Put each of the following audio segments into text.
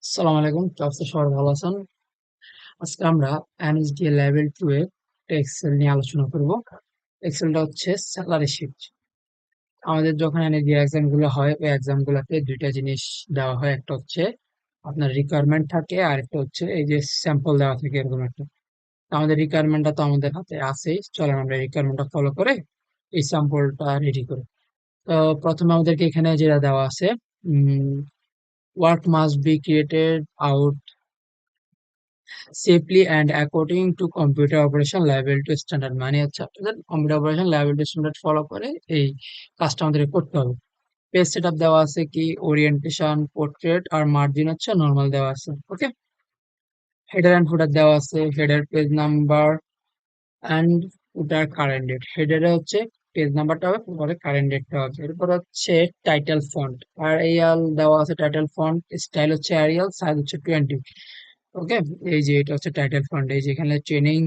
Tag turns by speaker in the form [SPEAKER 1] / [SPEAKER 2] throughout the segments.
[SPEAKER 1] আসসালামু আলাইকুম, কি অবস্থা? সবাই ভালো আছেন? আজকে আমরা এনএসডিএ লেভেল 2 এর এক্সেল নিয়ে আলোচনা করব। এক্সেলটা হচ্ছে স্যালারি শিট। আমাদের যখন এনএসডিএ এক্সাম গুলো হয়, ওই এক্সাম গুলাতে দুইটা জিনিস দেওয়া হয়। একটা হচ্ছে আপনার রিকোয়ারমেন্ট থাকে, আর একটা হচ্ছে এই যে স্যাম্পল দেওয়া থাকে, এরকম একটা। তো আমাদের রিকোয়ারমেন্টটা তো আমাদের হাতে আছেই, চলেন আমরা রিকোয়ারমেন্টটা ফলো করে এই স্যাম্পলটা রেডি করি। তো প্রথমে আমাদেরকে এখানে যেটা দেওয়া আছে, work must be created out safely and according to computer operation level two standard, মানে হচ্ছে আপনাদের computer operation level two standard follow করে এই কাজটা আমাদের করতে হবে। পেজ সেট আপ দেওয়া আছে, কি ওরিয়েন্টেশন, পোর্ট্রেট আর মার্জিন হচ্ছে নর্মাল দেওয়া আছে। ওকে, হেডার অ্যান্ড ফুটার দেওয়া আছে, header page number and footer current date. হেডারে হচ্ছে পেজ নাম্বারটা হবে, পরে কারেন্ট ডেটটা হবে। এরপর হচ্ছে টাইটেল ফন্ট আর এরিয়াল দেওয়া আছে। টাইটেল ফন্ট স্টাইল হচ্ছে এরিয়াল, সাইজ হচ্ছে 20। ওকে, এই যে এটা হচ্ছে টাইটেল ফান্ড। এই যে এখানে ট্রেনিং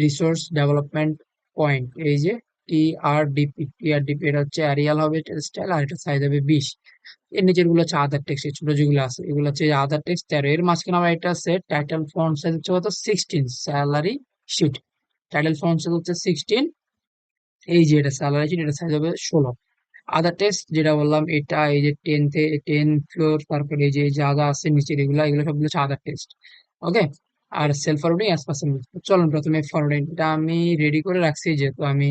[SPEAKER 1] রিসোর্স ডেভেলপমেন্ট পয়েন্ট, এই যে টিআরডিপি এটা হচ্ছে এরিয়াল হবে, এটা স্টাইল, আর এটা সাইজ হবে 20। এর নিচের গুলো হচ্ছে আদার টেক্সট, ছোট যেগুলো আছে এগুলো হচ্ছে আদার টেক্সট 13। এর মাঝখানে আবার এটা আছে টাইটেল ফন্ট সাইজ হচ্ছে কত, 16। Salary sheet, title font size হচ্ছে 16। এই যে এটা স্যালারি শিট, এটা সাইজ হবে 16। আদার টেক্সট যেটা বললাম, এটা এই যে 10 ফ্লোর, তারপরে এই যে যা যা আছে নিচের এগুলা এগুলো সবগুলো হচ্ছে আদার টেক্সট। ওকে, আর সেলফ ফরওয়ার্ডিং অ্যাজ পার। চলুন প্রথমে ফরওয়ার্ডিং এটা আমি রেডি করে রাখছি, যেহেতু আমি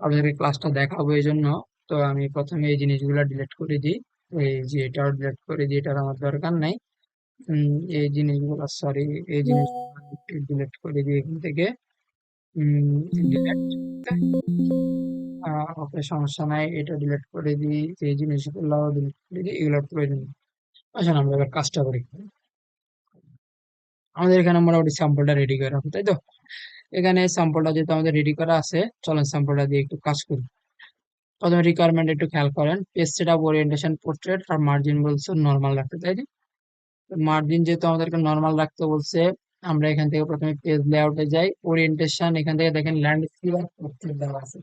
[SPEAKER 1] আপনাদেরকে ক্লাসটা দেখাবো এই জন্য। তো আমি প্রথমে এই জিনিসগুলো ডিলিট করে দিই। এই যে এটাও ডিলিট করে দিই, এটার আমার দরকার নাই। এই জিনিসগুলো, সরি, এই জিনিসগুলো ডিলিট করে দিই এখান থেকে। ডিলিট। ওকে, সমস্যা নাই, এটা ডিলিট করে দিই। এই জিনিসগুলো ডিলিট করে দিই, এগুলোর প্রয়োজন নেই। আচ্ছা, আমরা এবার কাজটা করি। আমাদের এখানে মোটামুটি স্যাম্পলটা রেডি করে রাখো, তাই তো? এখানে স্যাম্পলটা যেহেতু আমাদের রেডি করা আছে, চলেন স্যাম্পলটা দিয়ে একটু কাজ করি। প্রথমে রিকোয়ারমেন্ট একটু খেয়াল করেন, পেজ সেটআপ, ওরিয়েন্টেশন, পোর্ট্রেট আর মার্জিন বলছে নর্মাল রাখতে, তাই না? মার্জিন যেহেতু আমাদেরকে নর্মাল রাখতে বলছে, আমরা এখান থেকে প্রথমে পেজ লেআউটে যাই। ওরিয়েন্টেশন এখান থেকে দেখেন ল্যান্ডস্কেপ আর পোর্ট্রেট দেওয়া আছে।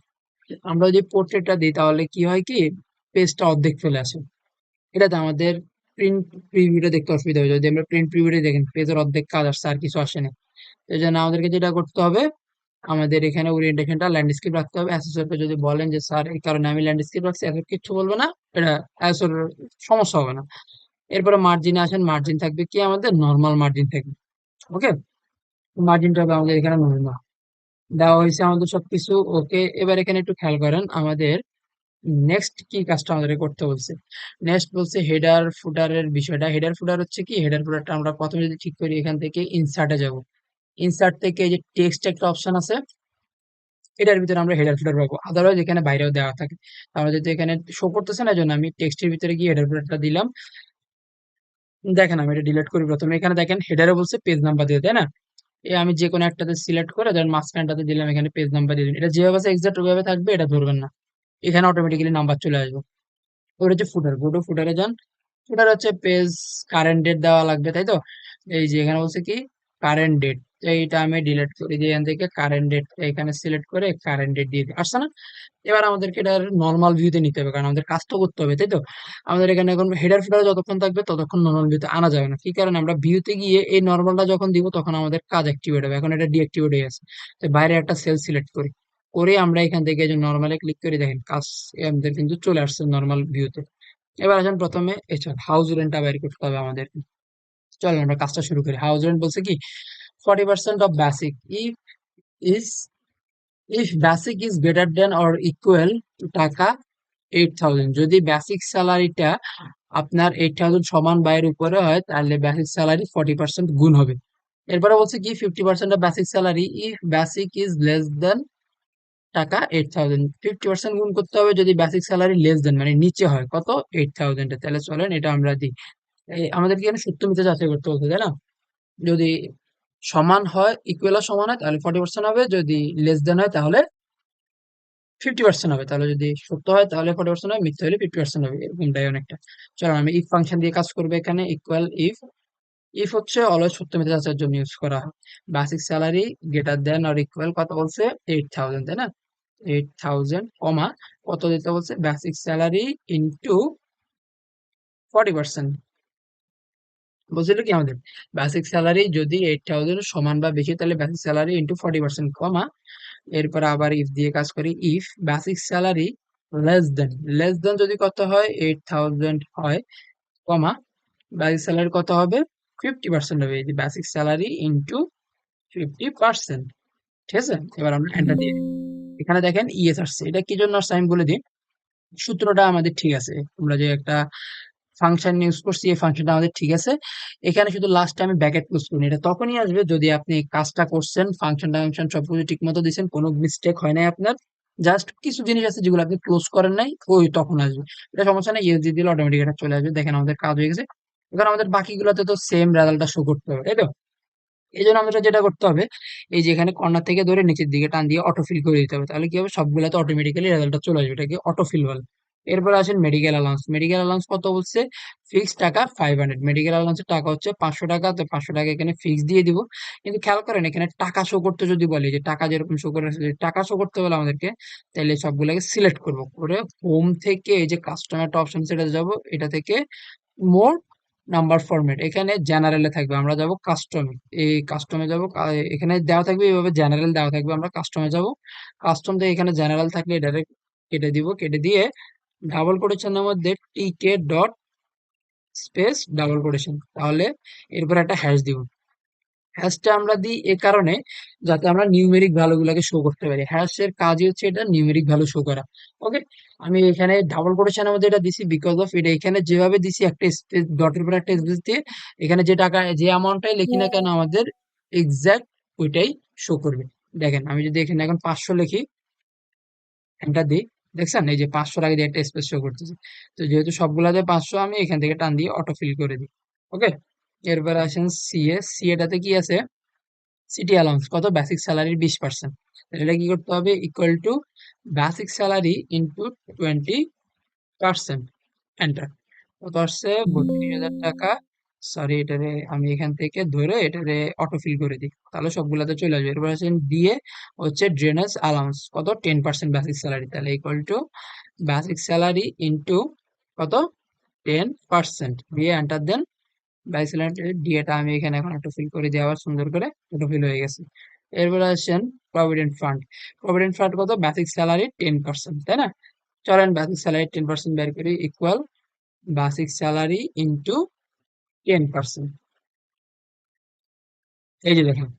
[SPEAKER 1] আমরা যদি পোর্ট্রেটটা দিই তাহলে কি হয়, কি পেজটা অর্ধেক চলে আসে। এটাতে আমাদের প্রিন্ট প্রিভিউটা দেখতে অসুবিধা হয়। যদি আমরা প্রিন্ট প্রিভিউটা দেখেন, পেজের অর্ধেক কাজ আসছে, আর কিছু আসে না। এই জন্য আমাদেরকে যেটা করতে হবে, আমাদের এখানে ওরিয়েন্টেশনটা ল্যান্ডস্কেপ রাখতে হবে। অ্যাসেসরকে যদি বলেন যে স্যার এই কারণে আমি ল্যান্ডস্কেপ রাখছি, অ্যাসেসর কিচ্ছু বলবে না, এটা অ্যাসেসর সমস্যা হবে না। এরপরে মার্জিনে আসেন, মার্জিন থাকবে কি আমাদের নর্মাল মার্জিন থাকবে। ওকে, মার্জিনটা হবে আমাদের এখানে নর্মাল দেওয়া হয়েছে আমাদের সবকিছু। ওকে, এবার এখানে একটু খেয়াল করেন, আমাদের নেক্সট কি কাজটা আমাদের করতে বলছে। নেক্সট বলছে হেডার ফুটারের বিষয়টা। হেডার ফুটার হচ্ছে কি, হেডার ফুটারটা আমরা প্রথমে যদি ঠিক করি, এখান থেকে ইনসার্টে যাব। ইনসার্ট থেকে এই যে টেক্সট একটা অপশন আছে, এটার ভিতরে আমরা হেডার ফুটার পাবো। আদারওয়াইজ এখানে বাইরেও দেওয়া থাকে। আমরা যদি এখানে শো করতেছে না, এই জন্য আমি টেক্সটের ভিতরে গিয়ে হেডার ফুটারটা দিলাম। দেখেন আমি এটা ডিলিট করি। প্রথমে এখানে দেখেন হেডারে বলছে পেজ নাম্বার দিয়ে, তাই না? আমি যে কোনো একটাতে সিলেক্ট করে ধরেন মাঝখানটাতে দিলাম, এখানে পেজ নাম্বার দিয়ে দিন। এটা যেভাবে আছে এক্সাক্ট ওইভাবে থাকবে, এটা ধরবেন না। এখানে অটোমেটিক্যালি নাম্বার চলে আসবে। ওটা হচ্ছে ফুটার, গো টু ফুটারে যান। ফুটার হচ্ছে পেজ কারেন্ট ডেট দেওয়া লাগবে, তাই তো? এই যে এখানে বলছে কি কারেন্ট ডেট, এইটা আমি ডিলিট করে দিই। এখান থেকে কারেন্ট ডেট এখানে সিলেক্ট করে কারেন্ট ডেট দিয়ে দিই, আসছে না? এবার আমাদেরকে এটার নর্মাল ভিউতে নিতে হবে, কারণ আমাদের কাজ তো করতে হবে, তাই তো? আমাদের এখানে এখন হেডার ফুটার যতক্ষণ থাকবে ততক্ষণ নর্মাল ভিউতে আনা যাবে না। কি কারণে, আমরা ভিউতে গিয়ে এই নর্মালটা যখন দিব তখন আমাদের কাজ অ্যাক্টিভেট হবে। এখন এটা ডিঅ্যাক্টিভেট হয়ে গেছে। তো বাইরে একটা সেল সিলেক্ট করি, করে আমরা এখান থেকে যে নর্মালে ক্লিক করে দেখেন কাজ আমাদের কিন্তু চলে আসছে নর্মাল ভিউতে। এবার আসেন প্রথমে এসব হাউস রেন্টটা বের করতে হবে আমাদের। চলো আমরা কাজটা শুরু করি। হাউস রেন্ট বলছে কি 40% of basic, is if basic is greater than or equal to টাকা 8,000। যদি বেসিক স্যালারিটা আপনার 8,000 সমান বা এর উপরে হয়, তাহলে বেসিক স্যালারি 40% গুণ হবে। এরপরে বলছে কি 50% of basic salary if basic is less than টাকা 8,000। 50% গুণ করতে হবে যদি বেসিক স্যালারি লেস দেন মানে নিচে হয় কত, 8,000। তাহলে চলেন এটা আমরা দিই। আমাদের কি এখানে সত্য মিথ্যা যাচাই করতে বলতে, তাই না? যদি সমান হয়, ইকুয়াল সমান হয়, তাহলে 40% হবে। যদি লেস দেন হয় তাহলে 50% হবে। তাহলে যদি সত্য হয় তাহলে 40% হবে, মিথ্যা হলে 50% হবে, এরকমটাই অনেকটা। চলো আমি ইফ ফাংশন দিয়ে কাজ করবো এখানে। ইকুয়াল ইফ, ইফ হচ্ছে অলওয়েজ সত্য মিথ্যা যাচাইয়ের জন্য ইউজ করা হয়। Basic salary greater than or equal কত বলছে, 8,000, তাই না? 8,000 কমা কত দিতে বলছে, বেসিক স্যালারি ইন্টু 40%। বলছিল কি আমাদের বেসিক স্যালারি যদি 8,000 সমান বা বেশি তাহলে বেসিক স্যালারি ইন্টু 40% কমা, এরপর আবার ইফ দিয়ে কাজ করি, if basic salary less than যদি কত হয় 8,000 হয়, কমা বেসিক স্যালারি কত হবে 50% হবে, এই যে বেসিক স্যালারি ইন্টু 50%। ঠিক আছে, এবার আমরা এন্টার দিয়ে দিই। এখানে দেখেন ইএস আসছে, এটা কি জন্য আসছে আমি বলে দিই। সূত্রটা আমাদের ঠিক আছে, আমরা যে একটা ফাংশন ইউজ করছি এই ফাংশনটা আমাদের ঠিক আছে। এখানে শুধু লাস্টে আমি ব্র্যাকেট ক্লোজ করি, এটা তখনই আসবে যদি আপনি কাজটা করছেন, ফাংশন সবকিছু ঠিক মতো দিচ্ছেন, কোনো মিস্টেক হয় নাই আপনার, জাস্ট কিছু জিনিস আছে যেগুলো আপনি ক্লোজ করেন নাই, ওই তখন আসবে। এটা সমস্যা নেই, ইএস দিয়ে দিলে অটোমেটিক এটা চলে আসবে। দেখেন আমাদের কাজ হয়ে গেছে। এবার আমাদের বাকিগুলোতে তো সেম রেজাল্টটা শো করতে হবে, তাই তো? এই জন্য আমাদের যেটা করতে হবে, এই যে এখানে কর্নার থেকে ধরে নিচের দিকে টান দিয়ে অটোফিল করে দিতে হবে, তাহলে কি হবে সবগুলাতে অটোমেটিক্যালি রেজাল্টটা চলে আসবে, এটাকে অটোফিল বলে। এরপর আসেন মেডিকেল অ্যালাউন্স। মেডিকেল অ্যালাউন্স কত বলছে, ফিক্স টাকা 500। মেডিকেল অ্যালাউন্সের টাকা হচ্ছে 500 টাকা, তো 500 টাকা এখানে ফিক্স দিয়ে দিব। কিন্তু খেয়াল করেন এখানে টাকা শো করতে যদি বলি, যে টাকা যেরকম শো করে, টাকা শো করতে বলে আমাদেরকে, তাহলে সবগুলোকে সিলেক্ট করবো করে হোম থেকে এই যে কাস্টমার একটা অপশন, সেটা যাবো, এটা থেকে মোর নাম্বার ফরম্যাট, এখানে জেনারেলে থাকবে, আমরা যাব কাস্টমে। এই কাস্টমে যাব, এখানে দেওয়া থাকবে এইভাবে, জেনারেল দেওয়া থাকবে, আমরা কাস্টমে যাব। কাস্টম থেকে এখানে জেনারেল থাকলে এটারে কেটে দিব, কেটে দিয়ে ডাবল কোটেশনের মধ্যে টিকে ডট স্পেস ডাবল কোটেশন, তাহলে এরপর একটা হ্যাশ দিব। হ্যাশটা আমরা দিই এ কারণে যাতে আমরা নিউমেরিক ভ্যালু গুলাকে শো করতে পারি, হ্যাশের কাজই হচ্ছে এটা নিউমেরিক ভ্যালু শো করা। ওকে, আমি এখানে ডাবল কোটেশনের মধ্যে এটা দিছি বিকজ অফ এটা এখানে যেভাবে দিছি একটা স্পেস, ডটের পর একটা স্পেস দিয়ে এখানে যে টাকা যে অ্যামাউন্টটাই লিখি না কেন আমাদের এক্সাক্ট ওইটাই শো করবে। দেখেন আমি যদি এখানে এখন 500 লিখি, এন্টার দিই, দেখছেন এই যে 500 আগে দিয়ে একটা স্পেস শো করতেছে। তো যেহেতু সবগুলাতে 500, আমি এখান থেকে টান দিয়ে অটো ফিল করে দিই। ওকে, এরপর আসেন সিএ। সিএটাতে কি আছে, সিটি অ্যালাউন্স কত, বেসিক স্যালারির 20%। এটা কি করতে হবে, equal to basic salary into 20%, enter. কত আসছে, 32,000 টাকা। সরি, এটারে আমি এখান থেকে ধরে এটারে অটোফিল করে দিই, তাহলে সবগুলাতে চলে আসবে। এরপর আছে দিয়ে হচ্ছে ড্রেনেজ অ্যালাউন্স কত, 10% বেসিক স্যালারি, তাহলে equal two basic salary into কত, 10% দিয়ে এন্টার দেন। বাইসেলেন্ট ডিএটা আমি এখানে এখন একটু ফিল করে দিয়ে আবার সুন্দর করে একটু ফিল হয়ে গেছে। এরপর আসেন প্রভিডেন্ট ফান্ড। প্রভিডেন্ট ফান্ড কত, বেসিক স্যালারি 10%, তাই না? চলেন বেসিক স্যালারি 10% বের করি, ইকুয়াল বেসিক স্যালারি ইন্টু 10%। এই যে দেখেন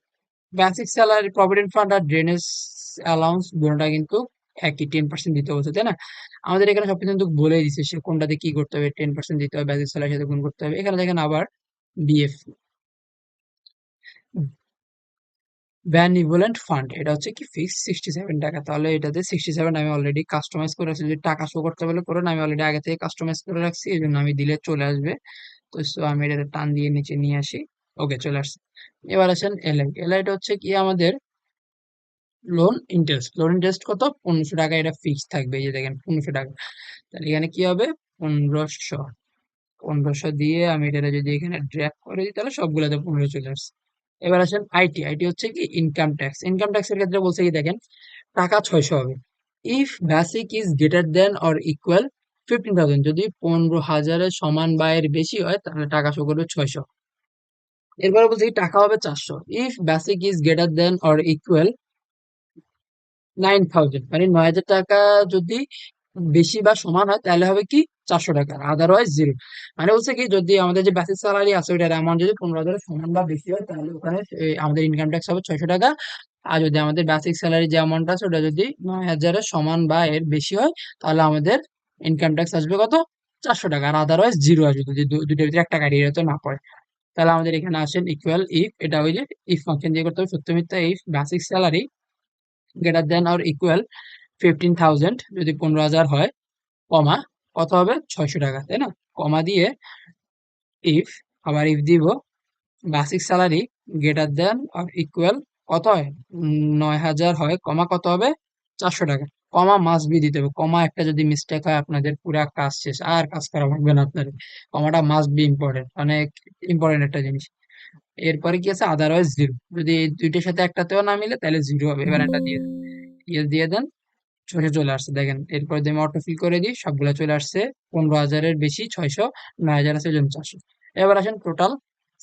[SPEAKER 1] বেসিক স্যালারি, প্রভিডেন্ট ফান্ড আর ড্রেনেজ অ্যালাউন্স দুটোটা কিন্তু একই, 10% দিতে হচ্ছে, তাই না? আমাদের এখানে সবকিছু কিন্তু বলেই দিচ্ছে সে কোনটাতে কি করতে হবে, 10% দিতে হবে, বেসিক স্যালারির সাথে গুণ করতে হবে। এখানে দেখেন আবার বিএফ, বেনিভোলেন্ট ফান্ড, এটা হচ্ছে কি ফিক্স 67 টাকা, তাহলে এটাতে 67 আমি অলরেডি কাস্টমাইজ করে রাখছি, যদি টাকা শো করতে বলে করেন, আমি অলরেডি আগে থেকে কাস্টমাইজ করে রাখছি, এই জন্য আমি দিলে চলে আসবে। তো আমি এটাতে টান দিয়ে নিচে নিয়ে আসি। ওকে, চলে আসছে। এবার আসেন এলআই। এলআইটা হচ্ছে কি আমাদের লোন ইন্টারেস্ট। লোন ইন্টারেস্ট কত, 1500 টাকা, এটা ফিক্স থাকবে, এই যে দেখেন 1500 টাকা। তাহলে এখানে কি হবে, 1500। 1500 দিয়ে আমি এটা যদি এখানে ড্র্যাগ করে দিই, তাহলে সবগুলোতে 15 চলে আসছে। এবার আসেন আইটি। আইটি হচ্ছে কি ইনকাম ট্যাক্স। ইনকাম ট্যাক্সের ক্ষেত্রে বলছে কি দেখেন, টাকা 600 হবে if basic is greater than or equal 15,000, যদি 15,000-এর সমান বা এর বেশি হয় তাহলে টাকা শো করবে 600। এরপরে বলছে কি টাকা হবে 400 if basic is greater than or equal 9,000, মানে 9,000 টাকা যদি বেশি বা সমান হয় তাহলে হবে কি 400 টাকা, আদারওয়াইজ জিরো। মানে বলছে কি যদি আমাদের যে বেসিক স্যালারি আছে ওইটার অ্যামাউন্ট যদি 15,000-এর সমান বা বেশি হয় তাহলে ওখানে আমাদের ইনকাম ট্যাক্স হবে 600 টাকা। আর যদি আমাদের বেসিক স্যালারি যে অ্যামাউন্ট আছে ওটা যদি 9,000-এর সমান বা এর বেশি হয় তাহলে আমাদের ইনকাম ট্যাক্স আসবে কত, 400 টাকা, আর আদারওয়াইজ জিরো আসবে যদি দুটোর ভিতরে একটা কাটিয়ে যেতে না পড়ে। তাহলে আমাদের এখানে আসেন ইকুয়াল ইফ, এটা ওই যে ইফ ফাংশন দিয়ে করতে হবে, সত্য মিথ্যা, if basic salary greater than or equal 15,000, যদি 15,000 হয়, কমা কত হবে 600 টাকা, তাই না? কমা দিয়ে ইফ, আবার ইফ দিব basic salary greater than or equal কত হয়, 9,000 হয়, কমা কত হবে 400 টাকা। কমা মাস্ট বি দিতে হবে, কমা একটা যদি মিস্টেক হয় আপনাদের পুরা কাজ শেষ, আর কাজ করা লাগবে না আপনাদের। কমাটা মাস্ট বি ইম্পর্টেন্ট, অনেক ইম্পর্টেন্ট একটা জিনিস। এরপরে কি আছে, আদারওয়াইজ জিরো, যদি এই দুইটার সাথে একটাতেও না মিলে তাহলে জিরো হবে। এবার এটা দিয়ে দেন, দিয়ে দেন, চলে আসছে দেখেন। এরপর যদি আমি অটো ফিল করে দিই সবগুলা চলে আসছে, 15,000-এর বেশি 600, 9,000 আছে জন্য 400। এবার আসেন টোটাল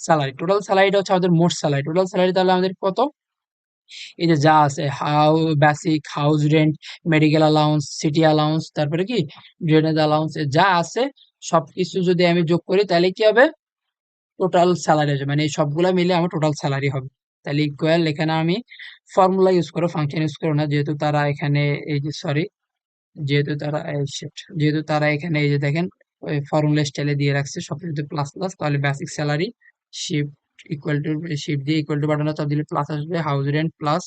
[SPEAKER 1] স্যালারি। টোটাল স্যালারিটা হচ্ছে আমাদের মোট স্যালারি। টোটাল স্যালারি তাহলে আমাদের কত? এই যে যা আছে basic, house rent, medical allowance, city allowance, তারপরে কি ড্রেনেজ অ্যালাউন্স, যা আছে সবকিছু যদি আমি যোগ করি তাহলে কি হবে? টোটাল স্যালারি হবে, মানে এই সবগুলা মিলে আমার টোটাল স্যালারি হবে। তাহলে ইকুয়াল, এখানে আমি ফর্মুলা ইউজ করো, ফাংশন ইউজ করো না, যেহেতু তারা এখানে এই যে সরি, যেহেতু তারা এখানে এই যে দেখেন ওই ফর্মুলা স্টাইলে দিয়ে রাখছে সবকিছু প্লাস প্লাস, তাহলে basic salary shift equal to, shift দিয়ে ইকুয়াল টু বাটনটা চাপ দিলে প্লাস আসবে, house rent plus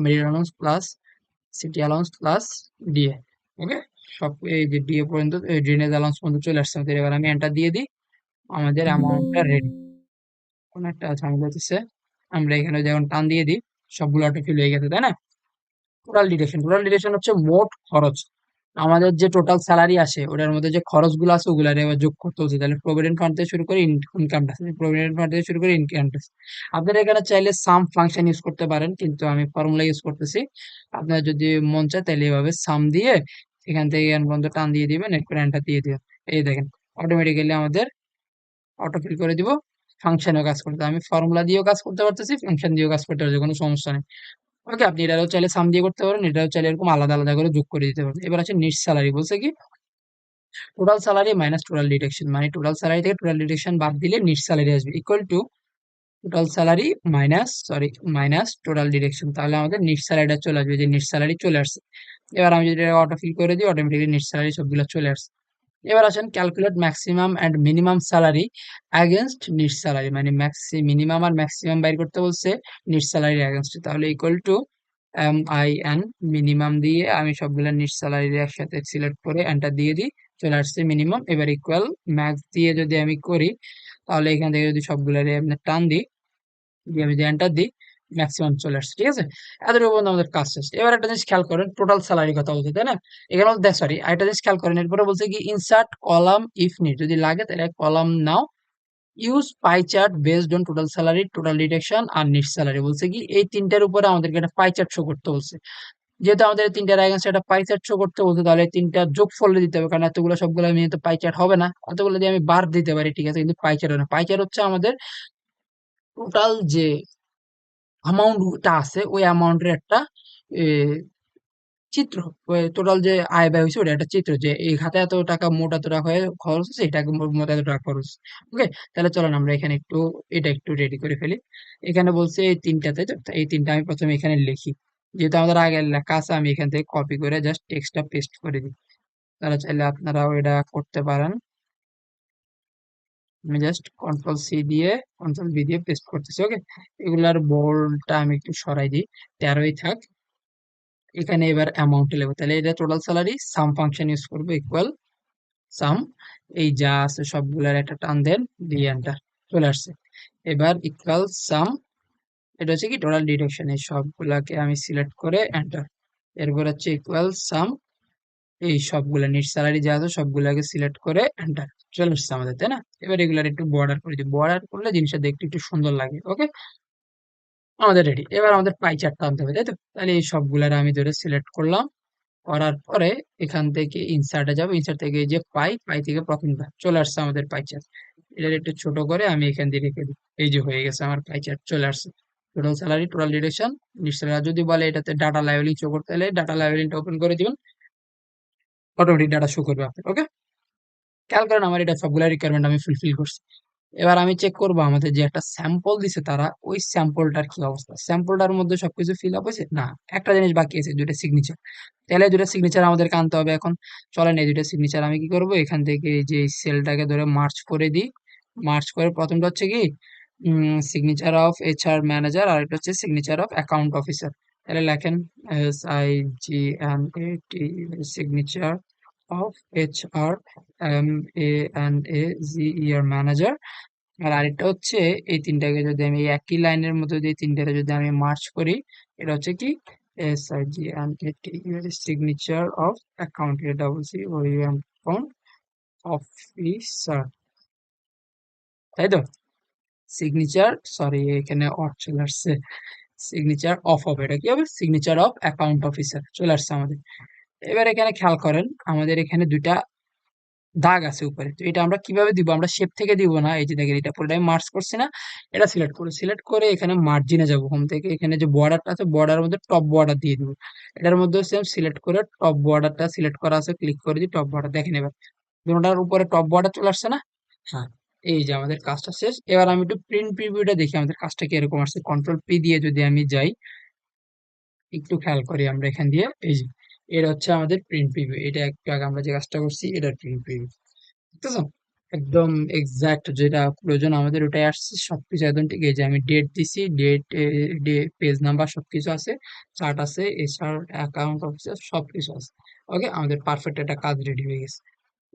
[SPEAKER 1] medical allowance plus city allowance plus DA. Okay, সব এই যে ডিএ পর্যন্ত, ড্রেনেজ অ্যালাউন্স পর্যন্ত চলে আসছে আমাদের। এবার আমি এন্টার দিয়ে দিই, আমাদের অ্যামাউন্টটা রেডি। কোন একটা ঝামেলা হচ্ছে, আমরা এখানে যখন টান দিয়ে দিই সবগুলো অটো ফিল হয়ে গেছে, তাই না? টোটাল ডিডাকশন হচ্ছে মোট খরচ। আমাদের যে টোটাল স্যালারি আসে ওটার মধ্যে যে খরচগুলো আছে ওগুলো এবার যোগ করতে হচ্ছে। তাহলে প্রভিডেন্ট ফান্ড থেকে শুরু করে ইনকাম ট্যাক্স, প্রভিডেন্ট ফান্ড থেকে শুরু করে ইনকাম ট্যাক্স। আপনারা এখানে চাইলে সাম ফাংশন ইউজ করতে পারেন, কিন্তু আমি ফর্মুলা ইউজ করতেছি। আপনার যদি মন চায় তাহলে এভাবে সাম দিয়ে এখান থেকে এন পর্যন্ত টান দিয়ে দিবেন, এরপর এন্টার দিয়ে দিবেন। এই দেখেন অটোমেটিক্যালি আমাদের অটো ফিল করে দিব। ফাংশনেও কাজ করতে, আমি ফর্মুলা দিয়েও কাজ করতে পারতেছি, ফাংশন দিয়েও কাজ করতে পারছি, কোনো সমস্যা নেই। ওকে, আপনি এটাও চাইলে সাম দিয়ে করতে পারেন, এটাও চাইলে এরকম আলাদা আলাদা করে যোগ করে দিতে পারেন। এবার আছে নিট স্যালারি, বলছে কি total salary minus total deduction, মানে টোটাল স্যালারি থেকে টোটাল ডিডাকশন বাদ দিলে নিট স্যালারি আসবে, equal to total salary minus total deduction. তাহলে আমাদের নিট স্যালারিটা চলে আসবে, যে নিট স্যালারি চলে আসছে। এবার আমি যদি অটো ফিল করে দিই অটোমেটিকলি নিট স্যালারি সবগুলো চলে আসছে। এবার আসেন calculate maximum and minimum salary against net salary, মানে মিনিমাম আর ম্যাক্সিমাম বাইর করতে বলছে নিট স্যালারি অ্যাগেনস্ট। তাহলে ইকুয়াল টু এম মিনিমাম দিয়ে আমি সবগুলো নিট স্যালারি একসাথে সিলেক্ট করে এন্টার দিয়ে দিই, চলে আসছে মিনিমাম। এবার ইকুয়াল ম্যাক্স দিয়ে যদি আমি করি তাহলে এখান থেকে যদি সবগুলো আপনার টান দিই, দিয়ে আমি যদি এন্টার দিই ম্যাক্সিমাম চলে আসছে। ঠিক আছে, এতটুকু পর্যন্ত আমাদের কাজ শেষ। এবার একটা জিনিস খেয়াল করেন, টোটাল স্যালারি কথা বলছে তাই না? এখানে সরি, একটা জিনিস খেয়াল করেন, এরপরে বলছে কি ইনসার্ট কলাম ইফ নিড, যদি লাগে তাহলে কলাম নাও, use pie chart based on total salary, total deduction আর নিট স্যালারি। বলছে কি এই তিনটার উপরে আমাদেরকে একটা পাই চার্ট শো করতে বলছে। যেহেতু আমাদের এই তিনটার এগেন্সে একটা পাই চার্ট শো করতে বলছে, তাহলে এই তিনটা যোগ ফলে দিতে হবে, কারণ এতগুলো সবগুলো মিলিয়ে তো পাই চার্ট হবে না। এতগুলো দিয়ে আমি বার দিতে পারি, ঠিক আছে, কিন্তু পাই চার্ট হবে না। পাই চার্ট হচ্ছে আমাদের টোটাল যে অ্যামাউন্টটা আছে ওই অ্যামাউন্টের একটা এ, চিত্র। ওই টোটাল যে আয় ব্যয় হয়েছে ওটা একটা চিত্র, যে এই খাতে এত টাকা, মোট এত টাকা হয়ে খরচ হচ্ছে, এটাকে মোট এত টাকা খরচ। ওকে, তাহলে চলেন আমরা এখানে একটু এটা একটু রেডি করে ফেলি। এখানে বলছে এই তিনটাতে, তো এই তিনটা আমি প্রথমে এখানে লিখি। যেহেতু আমাদের আগে লেখা আছে আমি এখান থেকে কপি করে জাস্ট টেক্সটটা পেস্ট করে দিই। তারা চাইলে আপনারাও এটা করতে পারেন। আমি জাস্ট কন্ট্রোল সি দিয়ে কন্ট্রোল ভি দিয়ে পেস্ট করতেছি। ওকে, এগুলার বোল্ডটা আমি একটু সরাই দিই, 13ই থাক। এখানে এবার অ্যামাউন্ট লিখবো, তাহলে এটা টোটাল স্যালারি, সাম ফাংশন ইউজ করবো, ইকুয়াল সাম, এই যা আছে সবগুলার একটা টান দেন, দিয়ে এন্টার, চলে আসছে। এবার ইকুয়াল সাম, এটা হচ্ছে কি টোটাল ডিডাকশন, এই সবগুলাকে আমি সিলেক্ট করে এন্টার। এরপর হচ্ছে ইকুয়াল সাম, এই সবগুলা নিট স্যালারি যা আছে সবগুলাকে সিলেক্ট করে এন্টার, চলে আসছে আমাদের, তাই না? এবার এগুলার একটু বর্ডার করে দিই, বর্ডার করলে জিনিসটা দেখতে একটু সুন্দর লাগে। ওকে, আমাদের রেডি। এবার আমাদের পাই চার্টটা আনতে হবে, তাই তো? তাহলে এই সবগুলার আমি ধরে সিলেক্ট করলাম, করার পরে এখান থেকে ইনসার্টে যাবো, ইনসার্ট থেকে এই যে পাই থেকে প্রথমটা চলে আসছে আমাদের পাই চার্ট। এটা একটু ছোট করে আমি এখান দিয়ে রেখে দিই, এই যে হয়ে গেছে আমার পাই চার্ট, চলে আসছে। টোটাল স্যালারি, টোটাল ডিডাকশন, নিশ্চয় যদি বলে এটাতে ডাটা লেভেলিং শো করতে, হলে ডাটা লেভেলিংটা ওপেন করে দিবেন, অটোমেটিক ডাটা শো করবে আপনার। ওকে, খেয়াল করেন আমার এটা সবগুলা রিকোয়ারমেন্ট আমি ফুলফিল করছি। এবার আমি চেক করবো আমাদের যে একটা স্যাম্পল দিছে তারা, ওই স্যাম্পলটার কি অবস্থা, স্যাম্পলটার মধ্যে সবকিছু ফিল আপ হয়েছে না, একটা জিনিস বাকি আছে, দুইটা সিগনেচার। তাহলে দুইটা সিগনেচার আমাদেরকে আনতে হবে এখন। চলেন এই দুইটা সিগনেচার আমি কি করব, এখান থেকে এই যে সেলটাকে ধরে মার্চ করে দিই। মার্চ করে প্রথমটা হচ্ছে কি সিগনেচার অফ এইচআর ম্যানেজার, আর এটা হচ্ছে সিগনেচার অফ অ্যাকাউন্ট অফিসার। তাহলে লেখেন SIGNAT, signature of HR, MANAGER manager. আর আরেকটা হচ্ছে এই তিনটাকে যদি আমি একই লাইনের মধ্যে দিয়ে তিনটাকে যদি আমি মার্চ করি, এটা হচ্ছে কি SIGNAT, signature of account, account officer, তাই তো? সিগনেচার, সরি এখানে অফ চলে আসছে, সিগনেচার অফ হবে, এটা কি হবে, সিগনেচার অফ অ্যাকাউন্ট অফিসার চলে আসছে আমাদের। এবার এখানে খেয়াল করেন আমাদের এখানে দুইটা দাগ আছে উপরে, তো এটা আমরা কিভাবে দিব, আমরা শেপ থেকে দিব না, এই যে দেখেন এটা পুরোটাই মার্জ করছি না, এটা সিলেক্ট করে এখানে মার্জিনে যাব, হোম থেকে এখানে যে বর্ডারটা আছে বর্ডারের মধ্যে টপ বর্ডার দিয়ে দিব, এটার মধ্যে সেম সিলেক্ট করে টপ বর্ডারটা সিলেক্ট করা আছে, ক্লিক করে দিই টপ বর্ডার, দেখেন এবার দুটোটার উপরে টপ বর্ডার চলে আসছে না। হ্যাঁ, এই যে আমাদের কাজটা শেষ। এবার আমি একটু প্রিন্ট প্রিভিউটা দেখি আমাদের কাজটা কিরকম আসছে, কন্ট্রোল পি দিয়ে যদি আমি যাই, একটু খেয়াল করি আমরা এখান দিয়ে, এই যে এটা হচ্ছে আমাদের প্রিন্ট প্রিভিউ, এটা একটু আগে আমরা যে কাজটা করছি এটার প্রিন্ট প্রিভিউ, বুঝতেছো? একদম এক্সাক্ট যেটা প্রয়োজন আমাদের ওটাই আসছে, সবকিছু একদম ঠিক। এই যে আমি ডেট দিছি, ডেট, পেজ নাম্বার সবকিছু আছে, চার্ট আছে, এছাড়া অ্যাকাউন্ট অফিসার সবকিছু আছে। ওকে, আমাদের পারফেক্ট একটা কাজ রেডি হয়ে গেছে।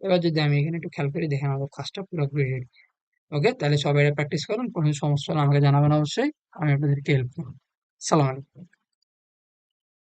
[SPEAKER 1] এবার যদি আমি এখানে একটু খেয়াল করি, দেখেন আমাদের কাজটা পুরোপুরি রেডি। ওকে, তাহলে সবাই প্র্যাকটিস করুন, কোনো সমস্যা হলে আমাকে জানাবেন অবশ্যই, আমি আপনাদেরকে হেল্প করবো। সালাম আলাইকুম।